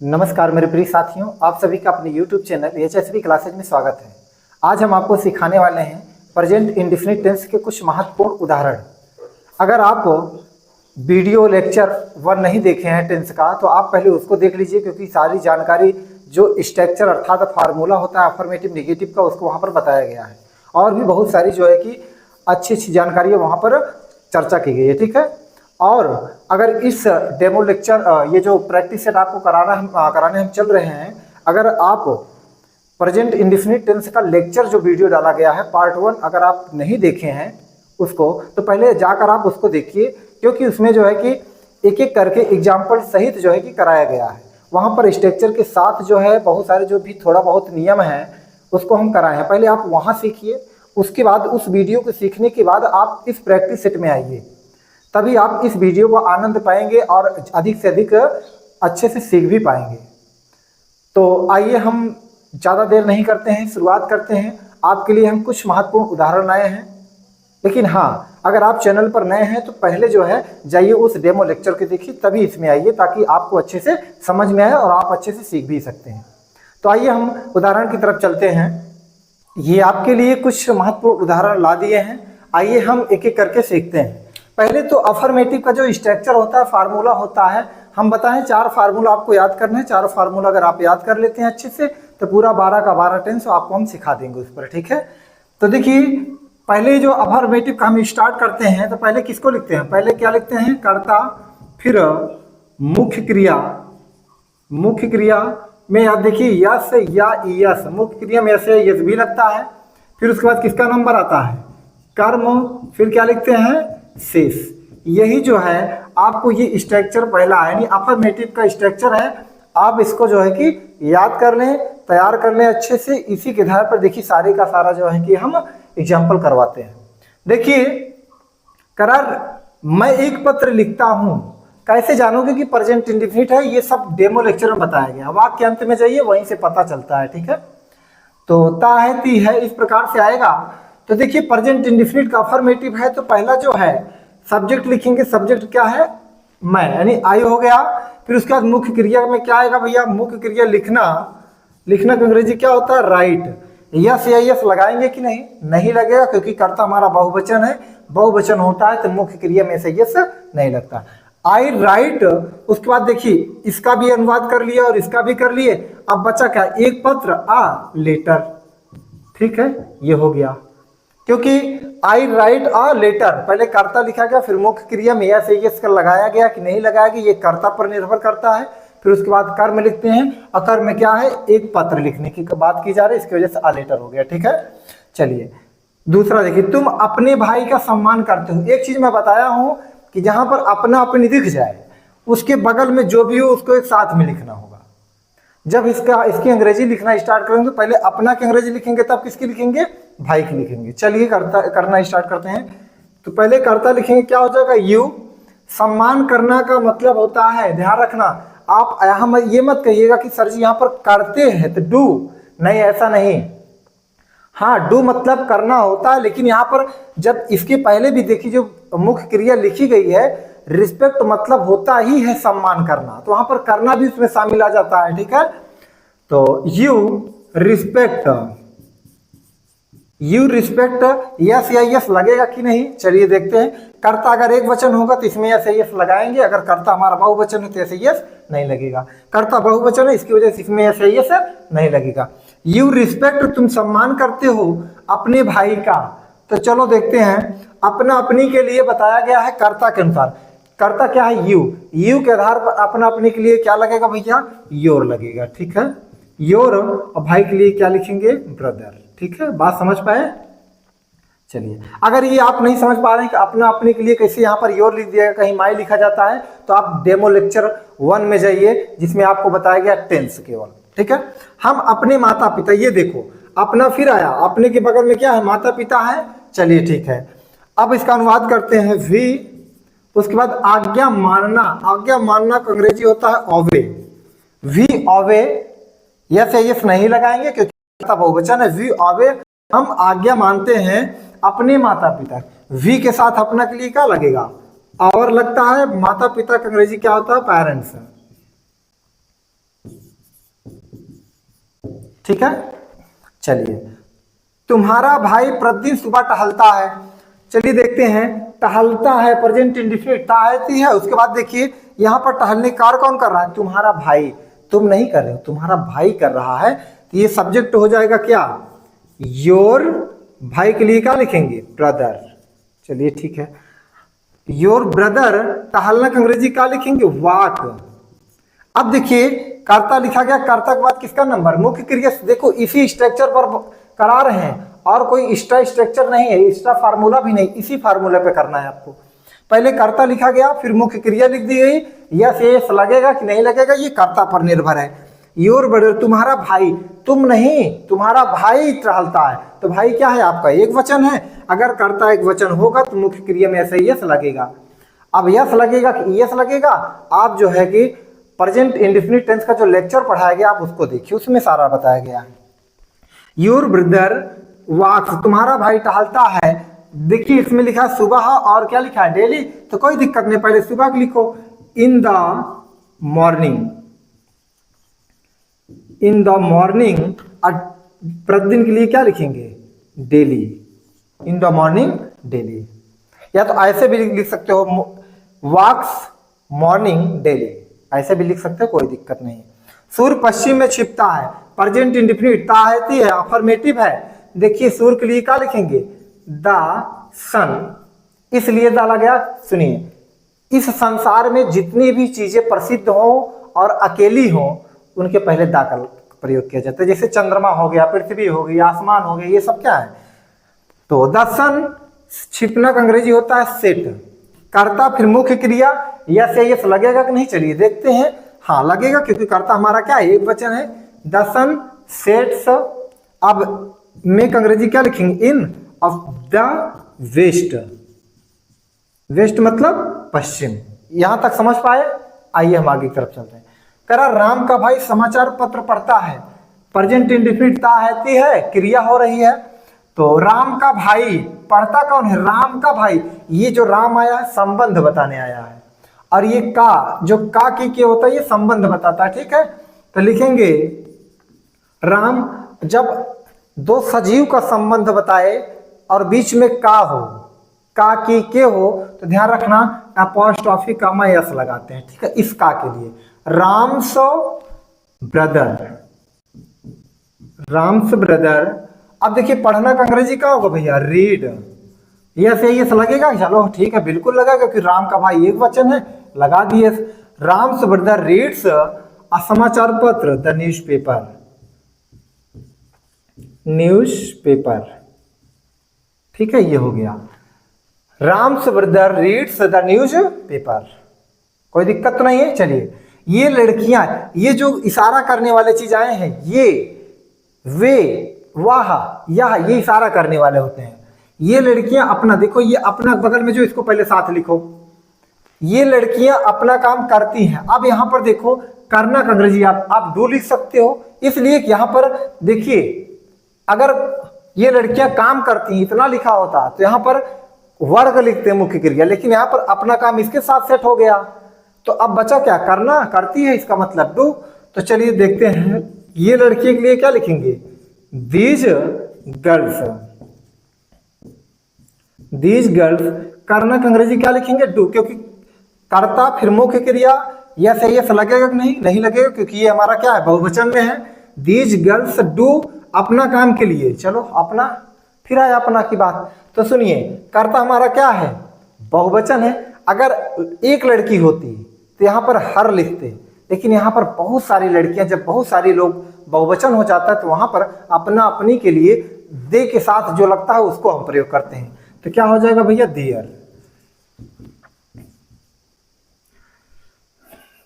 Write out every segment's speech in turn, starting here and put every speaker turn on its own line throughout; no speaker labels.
नमस्कार मेरे प्रिय साथियों, आप सभी का अपने YouTube चैनल HSV क्लासेज में स्वागत है। आज हम आपको सिखाने वाले हैं प्रेजेंट इंडेफिनिट टेंस के कुछ महत्वपूर्ण उदाहरण। अगर आप वीडियो लेक्चर 1 नहीं देखे हैं टेंस का तो आप पहले उसको देख लीजिए, क्योंकि सारी जानकारी जो स्ट्रक्चर अर्थात फार्मूला होता है अफर्मेटिव नेगेटिव का, उसको वहाँ पर बताया गया है। और भी बहुत सारी जो है कि अच्छी अच्छी जानकारी वहाँ पर चर्चा की गई है, ठीक है। और अगर इस डेमो लेक्चर ये जो प्रैक्टिस सेट आपको कराने हम चल रहे हैं, अगर आप प्रेजेंट इंडेफिनिट टेंस का लेक्चर जो वीडियो डाला गया है पार्ट 1 अगर आप नहीं देखे हैं उसको, तो पहले जाकर आप उसको देखिए, क्योंकि उसमें जो है कि एक एक करके एग्जाम्पल सहित जो है कि कराया गया है। वहाँ पर स्ट्रक्चर के साथ जो है बहुत सारे जो भी थोड़ा बहुत नियम है उसको हम कराए हैं। पहले आप वहाँ सीखिए, उसके बाद उस वीडियो को सीखने के बाद आप इस प्रैक्टिस सेट में आइए, तभी आप इस वीडियो को आनंद पाएंगे और अधिक से अधिक अच्छे से सीख भी पाएंगे। तो आइए हम ज़्यादा देर नहीं करते हैं, शुरुआत करते हैं। आपके लिए हम कुछ महत्वपूर्ण उदाहरण लाए हैं, लेकिन हाँ, अगर आप चैनल पर नए हैं तो पहले जो है जाइए उस डेमो लेक्चर के देखिए, तभी इसमें आइए, ताकि आपको अच्छे से समझ में आए और आप अच्छे से सीख भी सकते हैं। तो आइए हम उदाहरण की तरफ चलते हैं। ये आपके लिए कुछ महत्वपूर्ण उदाहरण ला दिए हैं, आइए हम एक एक करके सीखते हैं। पहले तो अफर्मेटिव का जो स्ट्रक्चर होता है, फार्मूला होता है, हम बताएं 4 फार्मूला आपको याद करना है। 4 फार्मूला अगर आप याद कर लेते हैं अच्छे से तो पूरा 12 का 12 टेंस आपको हम सिखा देंगे उस पर, ठीक है। तो देखिए, पहले जो अफर्मेटिव का हम स्टार्ट करते हैं तो पहले किसको लिखते हैं? पहले क्या लिखते हैं? कर्ता, फिर मुख्य क्रिया। मुख्य क्रिया में याद देखिए यस या यस, मुख्य क्रिया में यस यस भी लगता है। फिर उसके बाद किसका नंबर आता है? कर्म। फिर क्या लिखते हैं? शेष। यही जो है आपको ये स्ट्रक्चर पहला है, यानी अफर्मेटिव का स्ट्रक्चर है। आप इसको जो है कि याद कर लें, तैयार कर लें अच्छे से। इसी के आधार पर देखिए सारे का सारा जो है कि हम एग्जाम्पल करवाते हैं। देखिए, करार मैं एक पत्र लिखता हूं, कैसे जानोगे कि प्रेजेंट इंडेफिनिट है? ये सब डेमो लेक्चर में बताया गया। वाक्य अंत में जाइए, वहीं से पता चलता है, ठीक है। तो ता है ती है इस प्रकार से आएगा। तो देखिए, प्रेजेंट इंडेफिनिट का अफर्मेटिव है तो पहला जो है सब्जेक्ट लिखेंगे। सब्जेक्ट क्या है? मैं, यानी आई हो गया। फिर उसके बाद मुख्य क्रिया में क्या आएगा भैया? मुख्य क्रिया लिखना। लिखना का अंग्रेजी क्या होता है? राइट। यस या यस लगाएंगे कि नहीं? नहीं लगेगा, क्योंकि कर्ता हमारा बहुवचन है। बहुवचन होता है तो मुख्य क्रिया में से यस नहीं लगता। आई राइट। उसके बाद देखिए इसका भी अनुवाद कर लिया और इसका भी कर लिए। अब बचा क्या? एक पत्र, आ लेटर, ठीक है, ये हो गया। क्योंकि आई राइट अ लेटर, पहले कर्ता लिखा गया, फिर मुख्य क्रिया में यस यस कर लगाया गया कि नहीं लगाया गया, ये कर्ता पर निर्भर करता है। फिर उसके बाद कर्म लिखते हैं, और कर्म में क्या है? एक पत्र लिखने की बात की जा रही है, इसकी वजह से अ लेटर हो गया, ठीक है। चलिए दूसरा देखिए, तुम अपने भाई का सम्मान करते हो। एक चीज मैं बताया हूं कि जहां पर अपना अपनी दिख जाए उसके बगल में जो भी हो उसको एक साथ में लिखना होगा। जब इसकी अंग्रेजी लिखना स्टार्ट करेंगे तो पहले अपना की अंग्रेजी लिखेंगे, तब किसकी लिखेंगे? भाई की लिखेंगे। चलिए करना स्टार्ट करते हैं। तो पहले कर्ता लिखेंगे, क्या हो जाएगा? यू। सम्मान करना का मतलब होता है, ध्यान रखना, आप यहाँ ये मत कहिएगा कि सर जी यहाँ पर करते हैं तो डू, नहीं, ऐसा नहीं। हाँ, डू मतलब करना होता है, लेकिन यहाँ पर जब इसके पहले भी देखिए जो मुख्य क्रिया लिखी गई है, रिस्पेक्ट मतलब होता ही है सम्मान करना, तो वहां पर करना भी उसमें शामिल आ जाता है, ठीक है। तो you respect, you respect, yes या यस लगेगा कि नहीं? चलिए देखते हैं। कर्ता अगर एक वचन होगा तो इसमें यस या यस लगाएंगे, अगर कर्ता हमारा बहुवचन है तो यस यस नहीं लगेगा। कर्ता बहुवचन है, इसकी वजह से इसमें यस या यस नहीं लगेगा। यू रिस्पेक्ट, तुम सम्मान करते हो अपने भाई का। तो चलो देखते हैं, अपना अपनी के लिए बताया गया है कर्ता के अनुसार। कर्ता क्या है? यू। यू के आधार पर अपना अपने के लिए क्या लगेगा भैया? योर लगेगा, ठीक है, योर। और भाई के लिए क्या लिखेंगे? ब्रदर, ठीक है। बात समझ पाए? चलिए, अगर ये आप नहीं समझ पा रहे हैं कि अपना अपने के लिए कैसे यहाँ पर योर लिख दिया, कहीं माई लिखा जाता है, तो आप डेमो लेक्चर 1 में जाइए, जिसमें आपको बताया गया टेंस केवल, ठीक है। हम अपने माता पिता, ये देखो अपना फिर आया, अपने के बगल में क्या है? माता पिता है। चलिए ठीक है, अब इसका अनुवाद करते हैं वी। उसके बाद आज्ञा मानना। आज्ञा मानना का अंग्रेजी होता है ओबे। वी ओबे, यस यस नहीं लगाएंगे क्योंकि बहुवचन है। वी ओबे, हम आज्ञा मानते हैं अपने माता पिता। वी के साथ अपना के लिए क्या लगेगा? और लगता है। माता पिता का अंग्रेजी क्या होता है? पेरेंट्स। ठीक है। चलिए, तुम्हारा भाई प्रतिदिन सुबह टहलता है। चलिए देखते हैं, टहलता है प्रेजेंट इंडेफिनिट टहलती है। उसके बाद देखिए यहाँ पर टहलने कार्य कौन कर रहा है? तुम्हारा भाई। तुम नहीं कर रहे हो, तुम्हारा भाई कर रहा है। तो ये सब्जेक्ट हो जाएगा क्या? योर। भाई के लिए क्या लिखेंगे? ब्रदर। चलिए ठीक है, योर ब्रदर। टहलना का अंग्रेजी क्या लिखेंगे? वॉक। अब देखिए कर्ता लिखा गया, कर्ता के बाद किसका नंबर? मुख्य क्रिया। देखो इसी स्ट्रक्चर पर करा रहे हैं और कोई एक्स्ट्रा स्ट्रक्चर नहीं है, एक्स्ट्रा फार्मूला भी नहीं, इसी फार्मूला पे करना है आपको। पहले कर्ता लिखा गया, फिर मुख्य क्रिया लिख दी गई। यस यस लगेगा कि नहीं लगेगा ये कर्ता पर निर्भर है। योर ब्रदर, तुम्हारा भाई। तुम नहीं, तुम्हारा भाई टहलता है। तो भाई क्या है आपका? एक वचन है। अगर कर्ता एक वचन होगा तो मुख्य क्रिया में ऐसे यस लगेगा। अब यस लगेगा कि यस लगेगा, आप जो है कि प्रेजेंट इंडेफिनिट टेंस का जो लेक्चर पढ़ाया गया आप उसको देखिए, उसमें सारा बताया गया है। योर ब्रदर वॉक्स, तुम्हारा भाई टहलता है। देखिए इसमें लिखा है सुबह और क्या लिखा है? डेली। तो कोई दिक्कत नहीं, पहले सुबह लिखो। In the morning. In the morning. प्रतिदिन के लिए क्या लिखेंगे? Daily. In the morning daily. या तो ऐसे भी लिख सकते हो, वॉक्स मॉर्निंग डेली, ऐसे भी लिख सकते हो, कोई दिक्कत नहीं। सूर्य पश्चिम में छिपता है। प्रेजेंट इंडेफिनिट ताहती है, अफर्मेटिव है। देखिए सूर्य के लिए क्या लिखेंगे? द सन। इसलिए डाला गया, सुनिए, इस संसार में जितनी भी चीजें प्रसिद्ध हो और अकेली हो उनके पहले दा का प्रयोग किया जाता है। जैसे चंद्रमा हो गया, पृथ्वी हो गई, आसमान हो गया, ये सब क्या है? तो द सन। छिपना का अंग्रेजी होता है सेट। कर्ता फिर मुख्य क्रिया। यस यस लगेगा कि नहीं? चलिए देखते हैं। हाँ लगेगा, क्योंकि कर्ता हमारा क्या है? एक वचन है। The sun sets. अब मेक अंग्रेजी क्या लिखेंगे? In of the west. West मतलब पश्चिम। यहां तक समझ पाए? आइए हम आगे की तरफ चलते हैं। करा राम का भाई समाचार पत्र पढ़ता है। प्रेजेंट इंडेफिनिट ताहती है, क्रिया हो रही है। तो राम का भाई, पढ़ता कौन है? राम का भाई। ये जो राम आया है संबंध बताने आया है, और ये का जो का की के होता है ये संबंध बताता है। ठीक है, तो लिखेंगे राम। जब दो सजीव का संबंध बताए और बीच में का हो, का की के हो, तो ध्यान रखना अपॉस्ट्रोफी कामा यस लगाते हैं। ठीक है, इस का के लिए राम्स ब्रदर। राम्स ब्रदर। अब देखिए पढ़ना का अंग्रेजी क्या होगा भैया? रीड। यस यस लगेगा? चलो ठीक है, बिल्कुल लगा, क्योंकि राम का भाई एक वचन है, लगा दिए। राम्स ब्रदर रीड्स अ समाचार पत्र, the news paper. News paper. ठीक है, ये हो गया। Ram's brother reads the news paper. कोई दिक्कत तो नहीं है। चलिए, ये लड़कियां, ये जो इशारा करने वाले चीज आए हैं, ये वे वाह यह, ये इशारा करने वाले होते हैं। ये लड़कियां अपना, देखो ये अपना बगल में जो, इसको पहले साथ लिखो। ये लड़कियां अपना काम करती हैं। अब यहां पर देखो करना का अंग्रेजी आप डू लिख सकते हो, इसलिए कि यहां पर देखिए अगर ये लड़कियां काम करती हैं इतना लिखा होता तो यहां पर वर्ग लिखते हैं मुख्य क्रिया, लेकिन यहां पर अपना काम इसके साथ सेट हो गया। तो अब बचा क्या? करना, करती है, इसका मतलब डू। तो चलिए देखते हैं, ये लड़की के लिए क्या लिखेंगे? These girls. These girls. करना का अंग्रेजी क्या लिखेंगे? डू, क्योंकि कर्ता फिर मुख्य क्रिया। यस यस लगेगा कि नहीं? नहीं लगेगा, क्योंकि ये हमारा क्या है? बहुवचन में है। दीज गर्ल्स डू अपना काम के लिए। चलो अपना, फिर आया अपना की बात। तो सुनिए, कर्ता हमारा क्या है? बहुवचन है। अगर एक लड़की होती तो यहाँ पर हर लिखते, लेकिन यहाँ पर बहुत सारी लड़कियां, जब बहुत सारे लोग बहुवचन हो जाता है तो वहां पर अपना अपनी के लिए दे के साथ जो लगता है उसको हम प्रयोग करते हैं। तो क्या हो जाएगा भैया? देयर।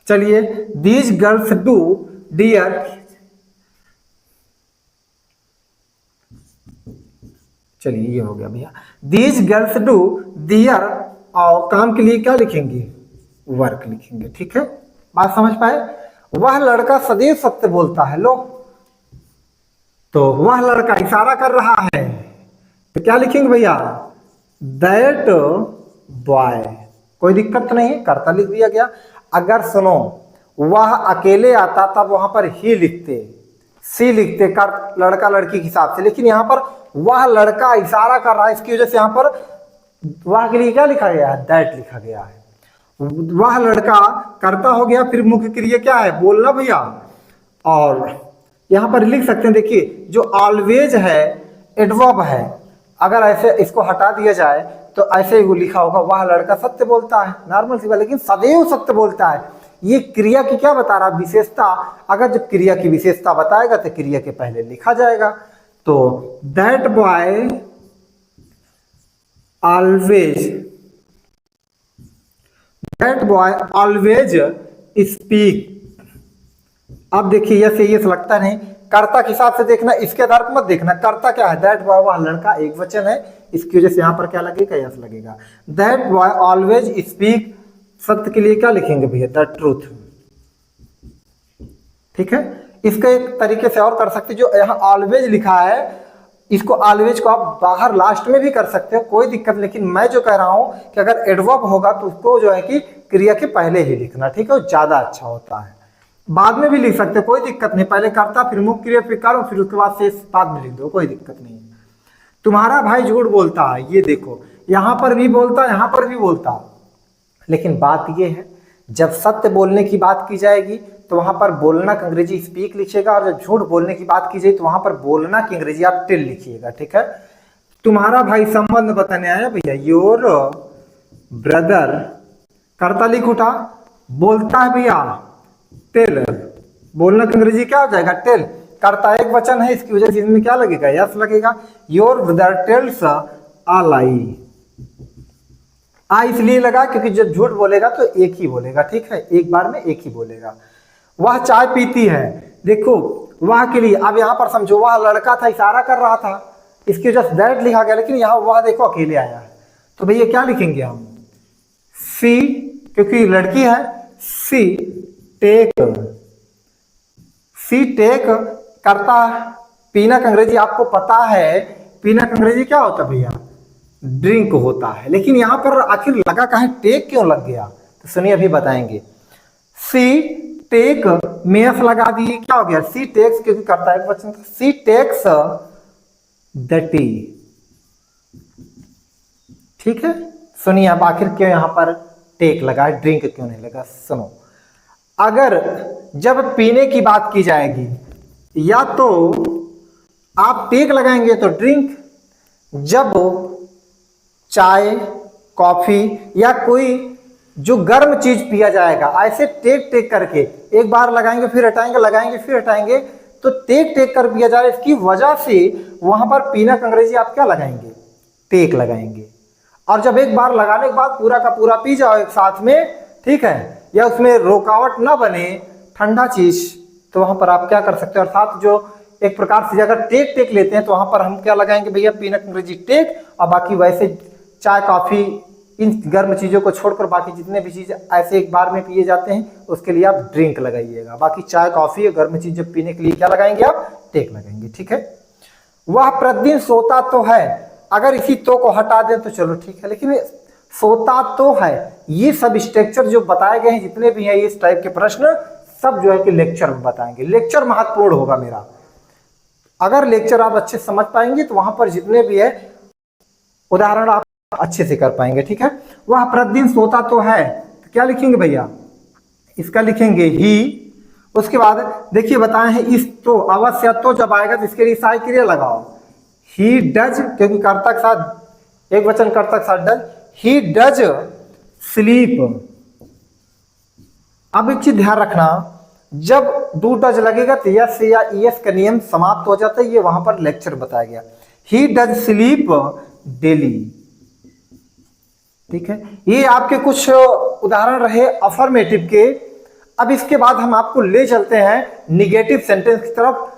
चलिए, दीज गर्ल्स डू डियर। चलिए ये हो गया भैया। दीज गर्ल्स डू दियर, और काम के लिए क्या लिखेंगे? वर्क लिखेंगे। ठीक है, बात समझ पाए? वह लड़का सदैव सत्य बोलता है। लो, तो वह लड़का इशारा कर रहा है, तो क्या लिखेंगे भैया? That boy. कोई दिक्कत नहीं है, कर्ता लिख दिया गया। अगर सुनो वह अकेले आता तब वहां पर ही लिखते, सी लिखते कर लड़का लड़की के हिसाब से, लेकिन यहाँ पर वह लड़का इशारा कर रहा है, इसकी वजह से यहाँ पर वह के लिए क्या लिखा गया है, दैट लिखा गया है। वह लड़का करता हो गया, फिर मुख्य क्रिया क्या है, बोलना भैया। और यहाँ पर लिख सकते हैं, देखिए जो ऑलवेज है एडवर्ब है, अगर ऐसे इसको हटा दिया जाए तो ऐसे ही लिखा होगा, वह लड़का सत्य बोलता है, नॉर्मल सी बात, लेकिन सदैव सत्य बोलता है। ये क्रिया की क्या बता रहा, विशेषता। अगर जब क्रिया की विशेषता बताएगा तो क्रिया के पहले लिखा जाएगा। तो दैट बॉय ऑलवेज स्पीक। अब देखिए यस यस लगता नहीं, कर्ता के हिसाब से देखना, इसके आधार पर मत देखना। कर्ता क्या है, दैट बॉय, वह लड़का एक वचन है, इसकी वजह से यहाँ पर क्या लगेगा, यस लगेगा। दैट बॉय ऑलवेज स्पीक, सत्य के लिए क्या लिखेंगे भैया, द ट्रूथ। ठीक है, इसका एक तरीके से और कर सकते, जो यहाँ ऑलवेज लिखा है, इसको ऑलवेज को आप बाहर लास्ट में भी कर सकते हो, कोई दिक्कत। लेकिन मैं जो कह रहा हूं कि अगर एडवर्ब होगा तो उसको जो है कि क्रिया के पहले ही लिखना, ठीक है, वो ज्यादा अच्छा होता है। बाद में भी लिख सकते हो, कोई दिक्कत नहीं, पहले करता फिर मुख्य क्रिया फिर करो, फिर उसके बाद शेष बाद में लिख दो, कोई दिक्कत नहीं। तुम्हारा भाई झूठ बोलता है, ये देखो यहां पर भी बोलता, यहां पर भी बोलता, लेकिन बात ये है जब सत्य बोलने की बात की जाएगी तो वहां पर बोलना का अंग्रेजी स्पीक लिखिएगा, और जब झूठ बोलने की बात की जाए तो वहां पर बोलना की अंग्रेजी आप टेल लिखिएगा। ठीक है, तुम्हारा भाई संबंध बताने आया भैया, योर ब्रदर, करता लिख उठा, बोलता है भैया टेल, बोलना की अंग्रेजी क्या हो जाएगा, टेल। करता एक वचन है, इसकी वजह से इसमें क्या लगेगा, यस लगेगा। योर ब्रदर टेल्स अ लाई, आ इसलिए लगा क्योंकि जब झूठ बोलेगा तो एक ही बोलेगा, ठीक है, एक बार में एक ही बोलेगा। वह चाय पीती है, देखो वह के लिए, अब यहां पर समझो वह लड़का था, इशारा कर रहा था, इसकी वजह से दैट लिखा गया, लेकिन यहां वह देखो अकेले आया है, तो भैया क्या लिखेंगे हम, सी, क्योंकि लड़की है, सी टेक करता। पीना का अंग्रेजी आपको पता है, पीना का अंग्रेजी क्या होता है भैया, ड्रिंक होता है, लेकिन यहां पर आखिर लगा कहाँ टेक क्यों लग गया, तो सुनिए अभी बताएंगे। सी टेक में एफ लगा दिए, क्या हो गया, सी टेक्स, क्योंकि करता है वचन, सी टेक्स द टी। ठीक है, सुनिए अब आखिर क्यों यहां पर टेक लगा, ड्रिंक क्यों नहीं लगा, सुनो। अगर जब पीने की बात की जाएगी, या तो आप टेक लगाएंगे तो ड्रिंक, जब चाय कॉफी या कोई जो गर्म चीज पिया जाएगा, ऐसे टेक टेक करके एक बार लगाएंगे फिर हटाएंगे, लगाएंगे फिर हटाएंगे, तो टेक टेक कर पिया जा रहा है, इसकी वजह से वहां पर पीना का अंग्रेजी आप क्या लगाएंगे, टेक लगाएंगे। और जब एक बार लगाने के बाद पूरा का पूरा पी जाओ एक साथ में, ठीक है, या उसमें रुकावट ना बने ठंडा चीज, तो वहां पर आप क्या कर सकते हो, अर्थात जो एक प्रकार से अगर टेक टेक लेते हैं तो वहां पर हम क्या लगाएंगे भैया, पीना का अंग्रेजी टेक, और बाकी वैसे चाय कॉफी इन गर्म चीजों को छोड़कर बाकी जितने भी चीज ऐसे एक बार में पिए जाते हैं उसके लिए आप ड्रिंक लगाइएगा। बाकी चाय कॉफी और गर्म चीज जब पीने के लिए क्या लगाएंगे, आप टेक लगाएंगे। ठीक है, वह प्रतिदिन सोता तो है, अगर इसी तो को हटा दें तो चलो ठीक है, लेकिन सोता तो है, ये सब स्ट्रक्चर जो बताए गए हैं जितने भी हैं इस टाइप के प्रश्न, सब जो है कि लेक्चर में बताएंगे। लेक्चर महत्वपूर्ण होगा मेरा, अगर लेक्चर आप अच्छे समझ पाएंगे तो वहां पर जितने भी है उदाहरण आप अच्छे से कर पाएंगे। ठीक है, वह प्रतिदिन सोता तो है, तो क्या लिखेंगे भैया, इसका लिखेंगे ही। उसके बाद देखिए बताए हैं इस तो, अवश्य तो जब आएगा तो इसके लिए सहायक क्रिया लगाओ, ही डज, क्योंकि कर्ता के साथ एक वचन कर्ता के साथ डज, ही डज स्लीप। अब एक चीज ध्यान रखना, जब डू डज लगेगा तो यस या ईएस का नियम समाप्त हो जाता है, ये वहां पर लेक्चर बताया गया। He does sleep daily. ठीक है, ये आपके कुछ उदाहरण रहे अफर्मेटिव के। अब इसके बाद हम आपको ले चलते हैं निगेटिव सेंटेंस की तरफ।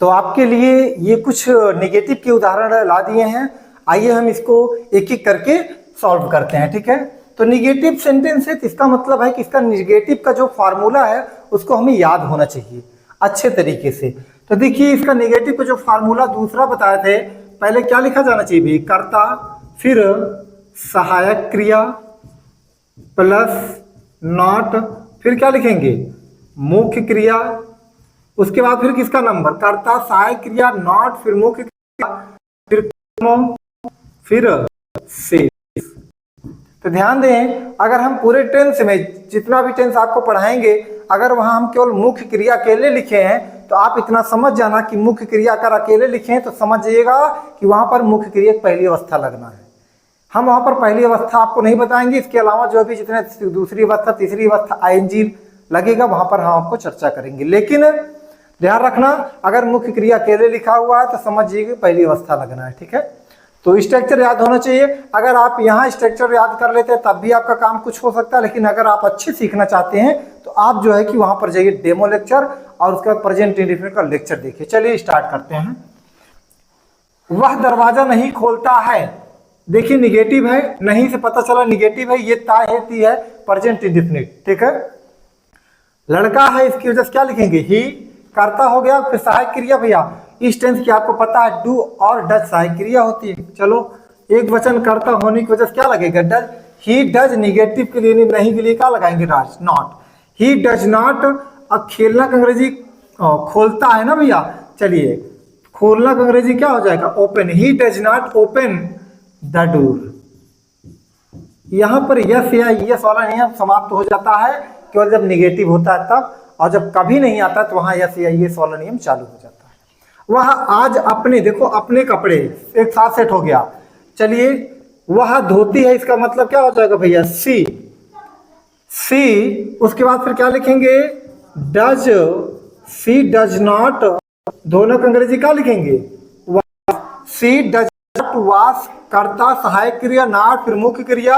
तो आपके लिए ये कुछ निगेटिव के उदाहरण ला दिए हैं, आइए हम इसको एक एक करके सॉल्व करते हैं। ठीक है, तो निगेटिव सेंटेंस है तो इसका मतलब है कि इसका निगेटिव का जो फार्मूला है उसको हमें याद होना चाहिए अच्छे तरीके से। तो देखिए इसका निगेटिव का जो फार्मूला दूसरा बताए थे, पहले क्या लिखा जाना चाहिए भी, कर्ता, फिर सहायक क्रिया प्लस नॉट, फिर क्या लिखेंगे, मुख्य क्रिया, उसके बाद फिर किसका नंबर, कर्ता, सहायक क्रिया, नॉट, फिर मुख्य क्रिया, फिर कर्म, फिर शेष। तो ध्यान दें, अगर हम पूरे टेंस में जितना भी टेंस आपको पढ़ाएंगे, अगर वहां हम केवल मुख्य क्रिया अकेले लिखे हैं तो आप इतना समझ जाना कि मुख्य क्रिया अगर अकेले लिखे हैं तो समझ जाइएगा कि वहां पर मुख्य क्रिया की पहली अवस्था लगना है। हम वहां पर पहली अवस्था आपको नहीं बताएंगे, इसके अलावा जो भी जितने दूसरी अवस्था, तीसरी अवस्था, आईएनजी लगेगा वहां पर हम आपको चर्चा करेंगे। लेकिन ध्यान रखना, अगर मुख्य क्रिया अकेले लिखा हुआ है तो समझिए पहली अवस्था लगना है, ठीक है। तो स्ट्रक्चर याद होना चाहिए। अगर आप यहाँ स्ट्रक्चर याद कर लेते हैं तब भी आपका काम कुछ हो सकता है, लेकिन अगर आप अच्छे सीखना चाहते हैं तो आप जो है कि वहां पर जाइए डेमो लेक्चर और उसके बाद प्रेजेंट इंडेफिनिट का लेक्चर देखिए। चलिए स्टार्ट करते हैं। वह दरवाजा नहीं खोलता है, देखिए निगेटिव है, नहीं से पता चला निगेटिव है, ये ता हेती है प्रेजेंट इंडेफिनिट, ठीक है। लड़का है, इसकी वजह से क्या लिखेंगे, ही। कर्ता हो गया, फिर सहायक क्रिया, भैया इस टेंस की आपको पता है डू और डज सहायक क्रिया होती है। चलो एक वचन कर्ता होने की वजह से क्या लगेगा, डज। ही डज निगेटिव के लिए नहीं के लिए क्या लगाएंगे, राज, नॉट। ही डज नॉट, अब खेलना का अंग्रेजी खोलता है ना भैया, चलिए खोलना का अंग्रेजी क्या हो जाएगा, open. He does not open the door. यहां पर यस या यस वाला नियम समाप्त हो जाता है केवल जब निगेटिव होता है तब, और जब कभी नहीं आता तो वहां यस या यस वाला नियम चालू हो जाता है। वह आज अपने, देखो अपने कपड़े एक साथ सेट हो गया। चलिए वह धोती है, इसका मतलब क्या हो जाएगा भैया, सी। सी उसके बाद फिर क्या लिखेंगे, डज। सी डज नॉट, दोनों का अंग्रेजी क्या लिखेंगे, सी डज नॉट वॉश। कर्ता, सहायक क्रिया, नॉट, फिर मुख्य क्रिया।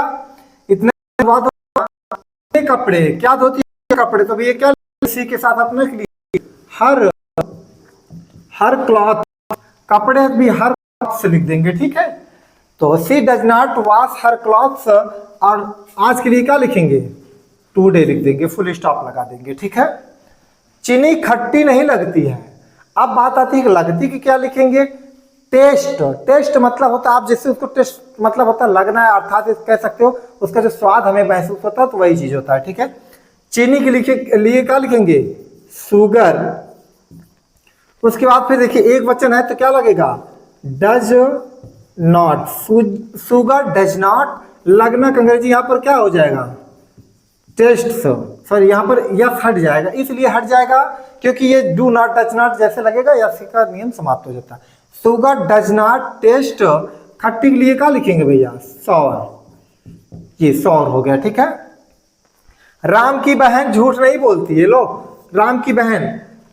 इतने बाद कपड़े, क्या धोती है, कपड़े। तो भैया क्या, सी के साथ अपने के लिए हर क्लॉथ, कपड़े भी हर क्लॉथ से लिख देंगे, ठीक है। तो she does not wash her clothes, और आज के लिए क्या लिखेंगे, टुडे लिख देंगे, फुल स्टॉप लगा देंगे, ठीक है। चीनी खट्टी नहीं लगती है। अब बात आती है लगती कि क्या लिखेंगे, टेस्ट। टेस्ट मतलब होता है, आप जैसे उसको टेस्ट मतलब होता है लगना है, अर्थात कह सकते हो उसका जो स्वाद हमें महसूस होता है तो वही चीज होता है, ठीक है। चीनी के लिए क्या लिखेंगे, सुगर। उसके बाद फिर देखिए एक वचन है तो क्या लगेगा, does not. Sugar does not, लगना का अंग्रेजी यहाँ पर क्या हो जाएगा, टेस्ट। सॉरी यहाँ पर यस हट जाएगा, इसलिए हट जाएगा क्योंकि ये डू नॉट डज नॉट जैसे लगेगा, यस का नियम समाप्त हो जाता है। सुगर डज नॉट टेस्ट, खट्टी के लिए क्या लिखेंगे भैया, सॉर। ये सॉर हो गया, ठीक है। राम की बहन झूठ नहीं बोलती है, लो राम की बहन।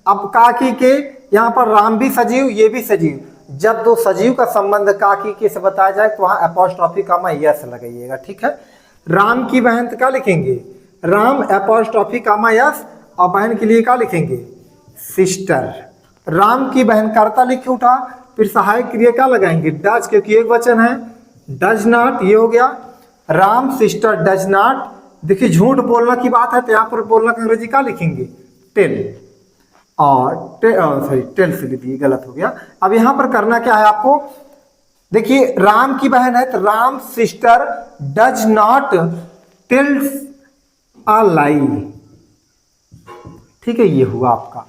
अब काकी के, यहाँ पर राम भी सजीव, ये भी सजीव। जब दो सजीव का संबंध काकी के से बताया जाए तो वहां एपोस्ट्रोफी कामा यस लगाइएगा, ठीक है। राम की बहन तो क्या लिखेंगे, राम एपोस्ट्रोफी कामा यस, और बहन के लिए क्या लिखेंगे, सिस्टर। राम की बहन कर्ता लिखे उठा, फिर सहायक क्रिया क्या लगाएंगे, डज, क्योंकि एक वचन है। डज नॉट ये हो गया, राम सिस्टर डज नॉट। देखिए झूठ बोलना की बात है तो यहाँ पर बोलना का अंग्रेजी क्या लिखेंगे, टेल। और सॉरी टेल से लिखिए, गलत हो गया। अब यहाँ पर करना क्या है आपको, देखिए राम की बहन है तो Ram sister does not tells a lie, ठीक है। ये हुआ आपका,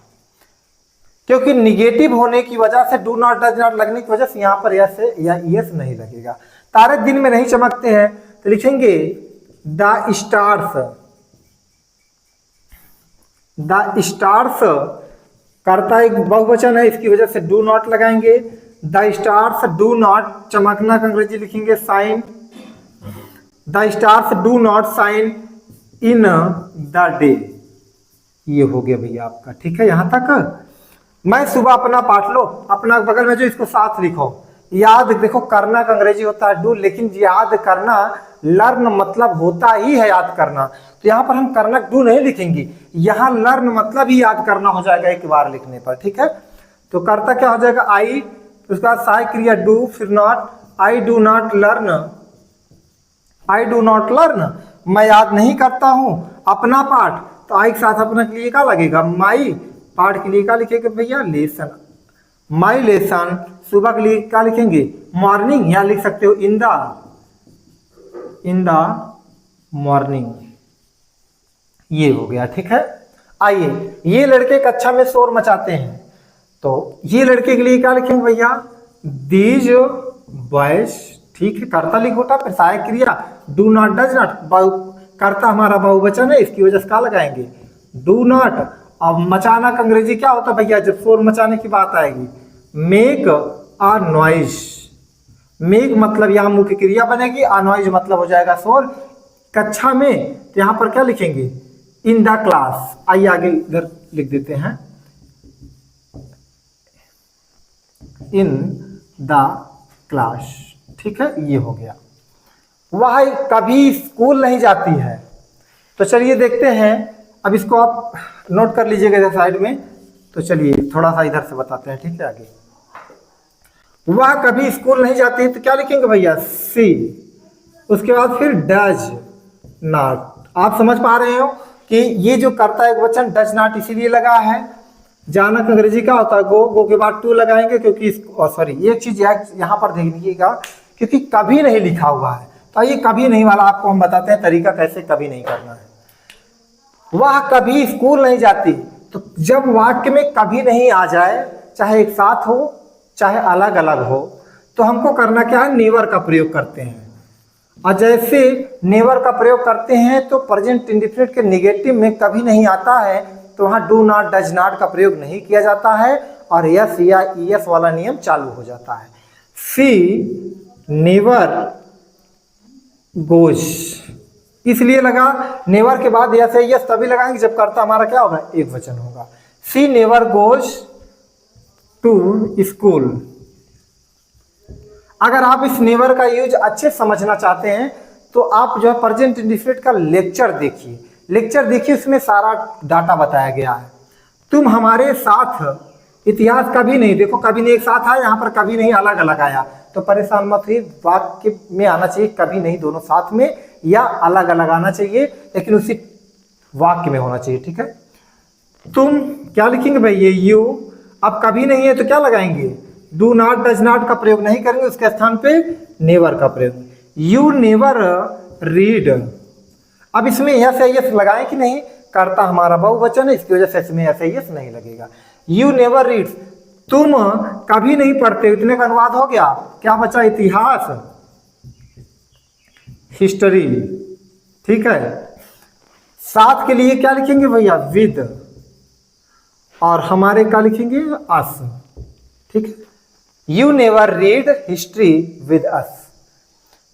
क्योंकि निगेटिव होने की वजह से डू नॉट डज नॉट लगने की वजह से यहाँ पर यस या यस नहीं लगेगा। तारे दिन में नहीं चमकते हैं तो लिखेंगे द स्टार्स। द स्टार्स करता एक बहुवचन है, इसकी वजह से डू नॉट लगाएंगे। द स्टार्स डू नॉट, चमकना का अंग्रेजी लिखेंगे shine. The stars do not shine in the day. ये हो गया भैया आपका, ठीक है। यहां तक मैं सुबह अपना पाठ लो, अपना बगल में जो इसको साथ लिखो। याद देखो करना का अंग्रेजी होता है डू, लेकिन याद करना लर्न मतलब होता ही है याद करना। तो यहाँ पर हम करना डू नहीं लिखेंगे, यहाँ लर्न मतलब ही याद करना हो जाएगा एक बार लिखने पर, ठीक है। तो करता क्या हो जाएगा, आई, उसके बाद सहायक क्रिया डू, फिर not. I do not learn, I do not learn, मैं याद नहीं करता हूं अपना पाठ। तो आई के साथ अपना के लिए क्या लगेगा, माई। पाठ के लिए क्या लिखेंगे भैया, लेसन, माई लेसन। सुबह के लिए क्या लिखेंगे, मॉर्निंग, या लिख सकते हो इन द मॉर्निंग। ये हो गया, ठीक है। आइए, ये लड़के कक्षा में शोर मचाते हैं, तो ये लड़के के लिए क्या लिखेंगे भैया, दीज बॉयज, ठीक है, कर्ता लिखोटा, फिर सहायक क्रिया डू नॉट, डज नॉट, कर्ता हमारा बहुवचन है, इसकी वजह से क्या लगाएंगे, डू नॉट। अब मचाना का अंग्रेजी क्या होता है भैया, जब शोर मचाने की बात आएगी, मेक अ नॉइज। मेक मतलब यहाँ मुख्य क्रिया बनेगी, अ नॉइज मतलब हो जाएगा शोर। कक्षा में, तो यहाँ पर क्या लिखेंगे, इन द क्लास। आइए आगे इधर लिख देते हैं, इन द क्लास, ठीक है, ये हो गया। वह कभी स्कूल नहीं जाती है, तो चलिए देखते हैं। अब इसको आप नोट कर लीजिएगा इधर साइड में, तो चलिए थोड़ा सा इधर से बताते हैं, ठीक है। आगे, वह कभी स्कूल नहीं जाती है, तो क्या लिखेंगे भैया, सी। उसके बाद फिर डज नॉट। आप समझ पा रहे हो कि ये जो कर्ता एक वचन डज नॉट इसीलिए लगा है। जाना का अंग्रेजी क्या होता है, गो के बाद टू लगाएंगे, क्योंकि सॉरी, एक चीज यहाँ पर देखिएगा, क्योंकि कभी नहीं लिखा हुआ है, तो ये कभी नहीं वाला आपको हम बताते हैं तरीका कैसे कभी नहीं करना है। वह कभी स्कूल नहीं जाती, तो जब वाक्य में कभी नहीं आ जाए, चाहे एक साथ हो चाहे अलग अलग हो, तो हमको करना क्या है, नेवर का प्रयोग करते हैं। और जैसे नेवर का प्रयोग करते हैं तो प्रेजेंट इंडेफिनिट के नेगेटिव में कभी नहीं आता है, तो वहाँ डू नॉट, डज नॉट का प्रयोग नहीं किया जाता है, और यस या ईएस वाला नियम चालू हो जाता है। सी नेवर गोज, इसलिए लगा नेवर के बाद यस है, यस तभी लगाएंगे जब कर्ता हमारा क्या होगा, एक वचन होगा। सी नेवर गोज टू स्कूल। अगर आप इस नेवर का यूज अच्छे समझना चाहते हैं, तो आप जो है प्रेजेंट इंडेफिनिट का लेक्चर देखिए, उसमें सारा डाटा बताया गया है। तुम हमारे साथ इतिहास कभी नहीं, देखो कभी नहीं एक साथ आया, यहाँ पर कभी नहीं अलग अलग आया, तो परेशान मत हुई, वाक्य में आना चाहिए कभी नहीं दोनों साथ में, या अलग अलग आना चाहिए, लेकिन उसी वाक्य में होना चाहिए, ठीक है। तुम क्या लिखेंगे भाई, ये यू। अब कभी नहीं है तो क्या लगाएंगे, डू नॉट, डज नॉट का प्रयोग नहीं करेंगे, उसके स्थान पे नेवर का प्रयोग। You never read. अब इसमें यस यस लगाएं कि नहीं, कर्ता हमारा बहुवचन है, इसकी वजह से इसमें यस यस नहीं लगेगा। यू नेवर रीड, तुम कभी नहीं पढ़ते, इतने का अनुवाद हो गया, क्या बचा, इतिहास, हिस्ट्री, ठीक है। साथ के लिए क्या लिखेंगे भैया, विद, और हमारे क्या लिखेंगे, अस, ठीक है। You never read history with us.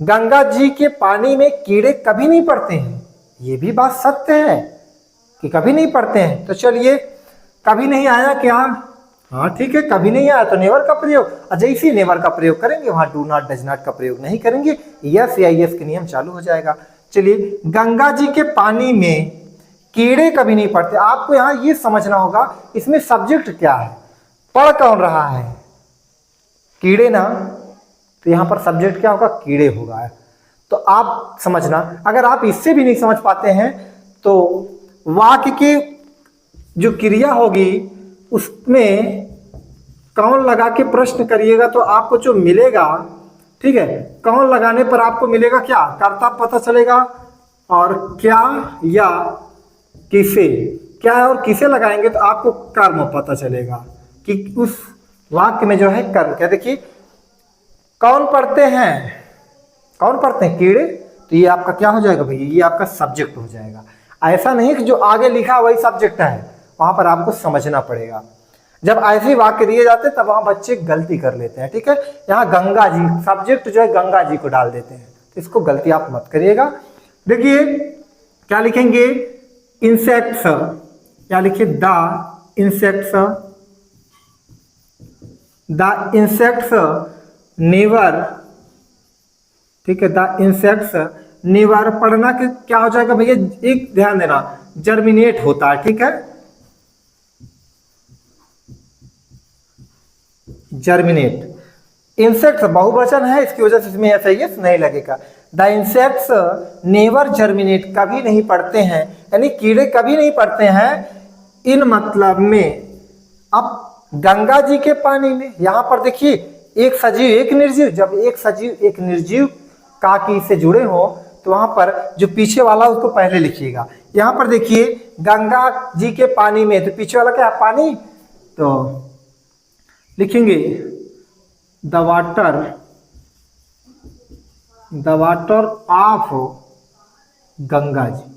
Ganga ji के पानी में कीड़े कभी नहीं पड़ते हैं, ये भी बात सत्य है कि कभी नहीं पड़ते हैं। तो चलिए, कभी नहीं आया क्या, हाँ ठीक है, कभी नहीं आया तो नेवर का प्रयोग, और जैसे नेवर का प्रयोग करेंगे वहां डू नॉट, डज नॉट का प्रयोग नहीं करेंगे, यस या यस के नियम चालू हो जाएगा। चलिए, गंगा जी के पानी में कीड़े कभी नहीं पड़ते। आपको यहाँ ये समझना होगा, इसमें सब्जेक्ट क्या है, पढ़ कौन रहा है, कीड़े ना, तो यहाँ पर सब्जेक्ट क्या होगा, कीड़े होगा। तो आप समझना, अगर आप इससे भी नहीं समझ पाते हैं, तो वाक्य की जो क्रिया होगी उसमें कौन लगा के प्रश्न करिएगा, तो आपको जो मिलेगा, ठीक है, कौन लगाने पर आपको मिलेगा क्या, कर्ता पता चलेगा, और क्या या किसे, क्या और किसे लगाएंगे तो आपको कर्म पता चलेगा कि उस वाक्य में जो है कर्म क्या। देखिए, कौन पढ़ते हैं, कौन पढ़ते हैं, कीड़े, तो ये आपका क्या हो जाएगा भैया, ये आपका सब्जेक्ट हो जाएगा। ऐसा नहीं कि जो आगे लिखा वही सब्जेक्ट है, वहां पर आपको समझना पड़ेगा। जब ऐसे वाक्य दिए जाते हैं तब वहां बच्चे गलती कर लेते हैं, ठीक है। यहाँ गंगा जी, सब्जेक्ट जो है गंगा जी को डाल देते हैं, इसको गलती आप मत करिएगा। देखिए क्या लिखेंगे, इंसेक्ट्स, क्या लिखिए, the insects, the insects never, ठीक है, द इंसेक्ट्स नेवर। पढ़ना के क्या हो जाएगा भैया, एक ध्यान देना, जर्मिनेट होता है, ठीक है, जर्मिनेट। इंसेक्ट्स बहुवचन है, इसकी वजह से इसमें ऐसा यस नहीं लगेगा। द इंसेक्ट्स नेवर जर्मिनेट, कभी नहीं पढ़ते हैं, यानी कीड़े कभी नहीं पढ़ते हैं इन मतलब में। अब गंगा जी के पानी में, यहां पर देखिए एक सजीव एक निर्जीव, जब एक सजीव एक निर्जीव काकी से जुड़े हो तो वहां पर जो पीछे वाला उसको पहले लिखिएगा। यहां पर देखिए गंगा जी के पानी में, तो पीछे वाला क्या है, पानी, तो लिखेंगे the water of Ganga ji,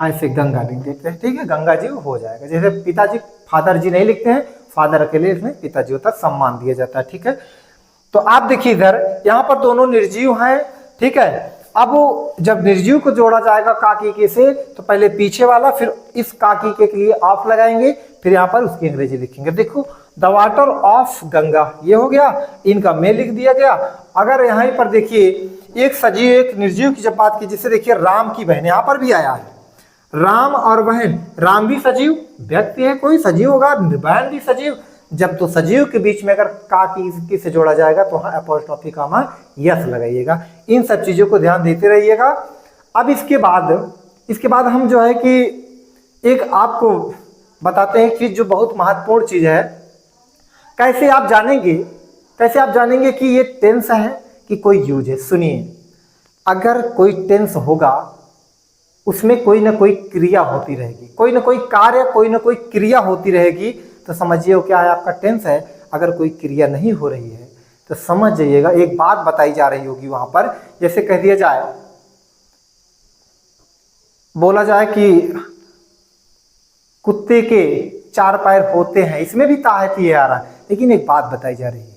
ऐसे गंगा लिख देते हैं, ठीक है, गंगा जी हो जाएगा। जैसे पिताजी, फादर जी नहीं लिखते हैं, फादर अकेले इसमें पिताजी होता है, सम्मान दिया जाता है, ठीक है। तो आप देखिए इधर, यहाँ पर दोनों निर्जीव हैं, ठीक है। अब वो जब निर्जीव को जोड़ा जाएगा काकी के से, तो पहले पीछे वाला, फिर इस काकी के लिए ऑफ लगाएंगे, फिर यहाँ पर उसकी अंग्रेजी लिखेंगे। देखो द वाटर ऑफ गंगा, ये हो गया, इनका मेल लिख दिया गया। अगर यहाँ पर देखिए एक सजीव एक निर्जीव की जब बात की, जिससे देखिए राम की बहन यहाँ पर भी आया है, राम और बहन, राम भी सजीव व्यक्ति है, कोई सजीव होगा, बहन भी सजीव, जब तो सजीव के बीच में अगर का की से जोड़ा जाएगा तो हाँ अपॉस्ट्रोफी कामा यस लगाइएगा। इन सब चीजों को ध्यान देते रहिएगा। अब इसके बाद हम जो है कि एक आपको बताते हैं चीज जो बहुत महत्वपूर्ण चीज है। कैसे आप जानेंगे कि ये टेंस है कि कोई यूज है। सुनिए, अगर कोई टेंस होगा उसमें कोई ना कोई क्रिया होती रहेगी, कोई ना कोई कार्य, कोई ना कोई क्रिया होती रहेगी, तो समझिए वो क्या है, आपका टेंस है। अगर कोई क्रिया नहीं हो रही है तो समझ जाइएगा एक बात बताई जा रही होगी वहां पर, जैसे कह दिया जाए, बोला जाए कि कुत्ते के 4 पैर होते हैं, इसमें भी ताहती है आ रहा है, लेकिन एक बात बताई जा रही है,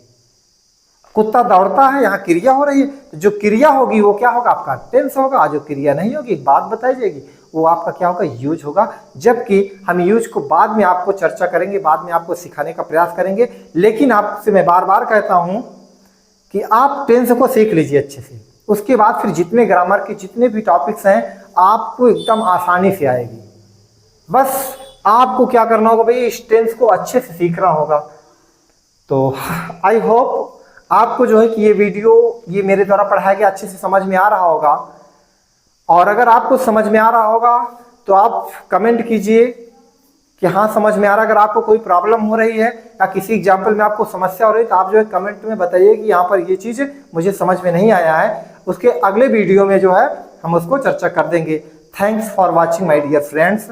कुत्ता दौड़ता है, यहाँ क्रिया हो रही है, तो जो क्रिया होगी वो क्या होगा, आपका टेंस होगा। जो क्रिया नहीं होगी, एक बात बताई जाएगी, वो आपका क्या होगा, यूज होगा। जबकि हम यूज को बाद में आपको चर्चा करेंगे, बाद में आपको सिखाने का प्रयास करेंगे। लेकिन आपसे मैं बार बार कहता हूं कि आप टेंस को सीख लीजिए अच्छे से, उसके बाद फिर जितने ग्रामर के जितने भी टॉपिक्स हैं आपको एकदम आसानी से आएगी। बस आपको क्या करना होगा भाई, इस टेंस को अच्छे से सीखना होगा। तो आई होप आपको जो है कि ये वीडियो, ये मेरे द्वारा पढ़ाया गया अच्छे से समझ में आ रहा होगा। और अगर आपको समझ में आ रहा होगा तो आप कमेंट कीजिए कि हाँ समझ में आ रहा है। अगर आपको कोई प्रॉब्लम हो रही है या किसी एग्जाम्पल में आपको समस्या हो रही है तो आप जो है कमेंट में बताइए कि यहाँ पर ये चीज़ मुझे समझ में नहीं आया है। उसके अगले वीडियो में जो है हम उसको चर्चा कर देंगे। Thanks for watching my dear friends.